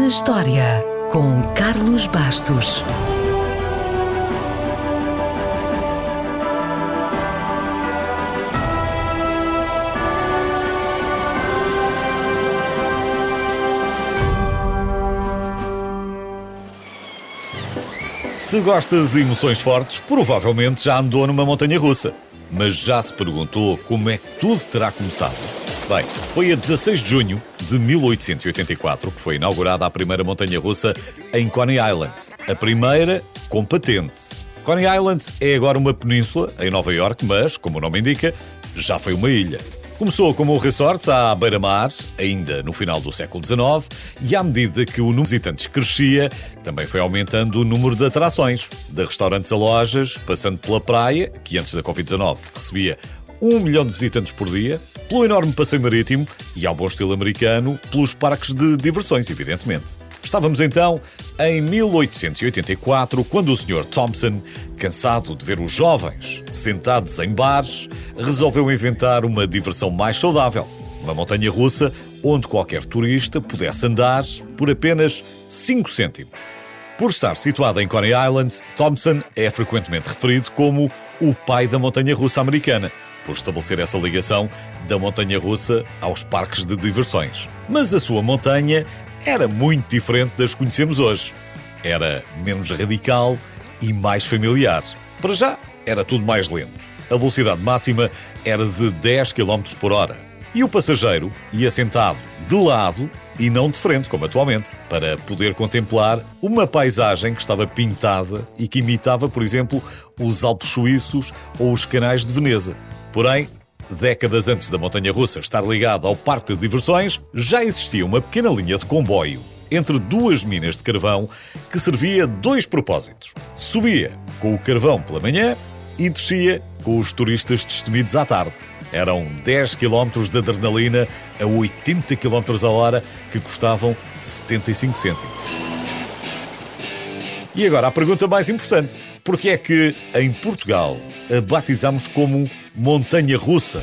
na História, com Carlos Bastos. Se gostas de emoções fortes, provavelmente já andou numa montanha-russa. Mas já se perguntou como é que tudo terá começado? Bem, foi a 16 de junho de 1884 que foi inaugurada a primeira montanha-russa em Coney Island. A primeira com patente. Coney Island é agora uma península em Nova Iorque, mas, como o nome indica, já foi uma ilha. Começou como um resort à beira-mar, ainda no final do século XIX, e à medida que o número de visitantes crescia, também foi aumentando o número de atrações, de restaurantes a lojas, passando pela praia, que antes da Covid-19 recebia 1 milhão de visitantes por dia, pelo enorme passeio marítimo e, ao bom estilo americano, pelos parques de diversões, evidentemente. Estávamos então em 1884, quando o Sr. Thompson, cansado de ver os jovens sentados em bares, resolveu inventar uma diversão mais saudável. Uma montanha-russa onde qualquer turista pudesse andar por apenas 5 cêntimos. Por estar situada em Coney Island, Thompson é frequentemente referido como o pai da montanha-russa americana, por estabelecer essa ligação da montanha-russa aos parques de diversões. Mas a sua montanha era muito diferente das que conhecemos hoje. Era menos radical e mais familiar. Para já, era tudo mais lento. A velocidade máxima era de 10 km por hora. E o passageiro ia sentado de lado e não de frente, como atualmente, para poder contemplar uma paisagem que estava pintada e que imitava, por exemplo, os Alpes suíços ou os canais de Veneza. Porém, décadas antes da montanha-russa estar ligada ao parque de diversões, já existia uma pequena linha de comboio entre duas minas de carvão que servia dois propósitos. Subia com o carvão pela manhã e descia com os turistas destemidos à tarde. Eram 10 km de adrenalina a 80 km a hora que custavam 75 cêntimos. E agora a pergunta mais importante. Porquê é que, em Portugal, a batizamos como montanha-russa?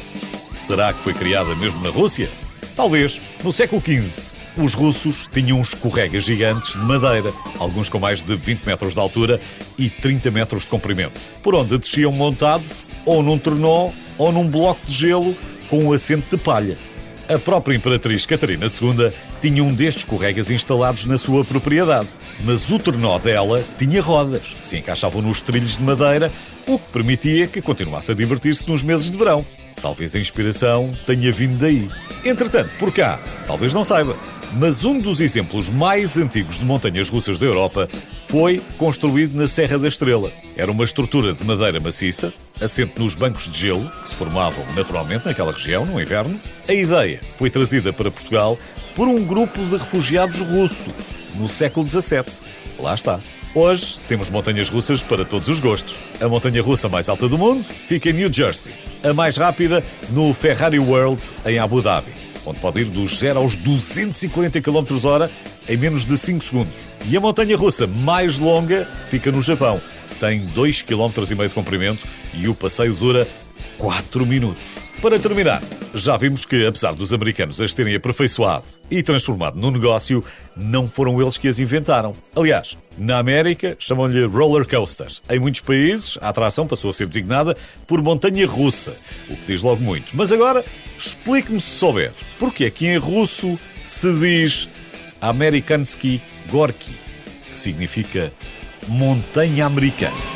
Será que foi criada mesmo na Rússia? Talvez. No século XV, os russos tinham uns escorregas gigantes de madeira, alguns com mais de 20 metros de altura e 30 metros de comprimento, por onde desciam montados ou num trenó ou num bloco de gelo com um assento de palha. A própria Imperatriz Catarina II tinha um destes escorregas instalados na sua propriedade, mas o trenó dela tinha rodas que se encaixavam nos trilhos de madeira, o que permitia que continuasse a divertir-se nos meses de verão. Talvez a inspiração tenha vindo daí. Entretanto, por cá, talvez não saiba, mas um dos exemplos mais antigos de montanhas russas da Europa foi construído na Serra da Estrela. Era uma estrutura de madeira maciça, assente nos bancos de gelo, que se formavam naturalmente naquela região, no inverno. A ideia foi trazida para Portugal por um grupo de refugiados russos, no século XVII. Lá está. Hoje temos montanhas russas para todos os gostos. A montanha-russa mais alta do mundo fica em New Jersey. A mais rápida no Ferrari World, em Abu Dhabi, onde pode ir dos 0 aos 240 km/h em menos de 5 segundos. E a montanha-russa mais longa fica no Japão. Tem 2,5 km de comprimento e o passeio dura 4 minutos. Para terminar, já vimos que, apesar dos americanos as terem aperfeiçoado e transformado num negócio, não foram eles que as inventaram. Aliás, na América chamam-lhe roller coasters. Em muitos países, a atração passou a ser designada por montanha-russa, o que diz logo muito. Mas agora, explique-me se souber, porque é que em russo se diz Amerikansky Gorky, que significa montanha americana.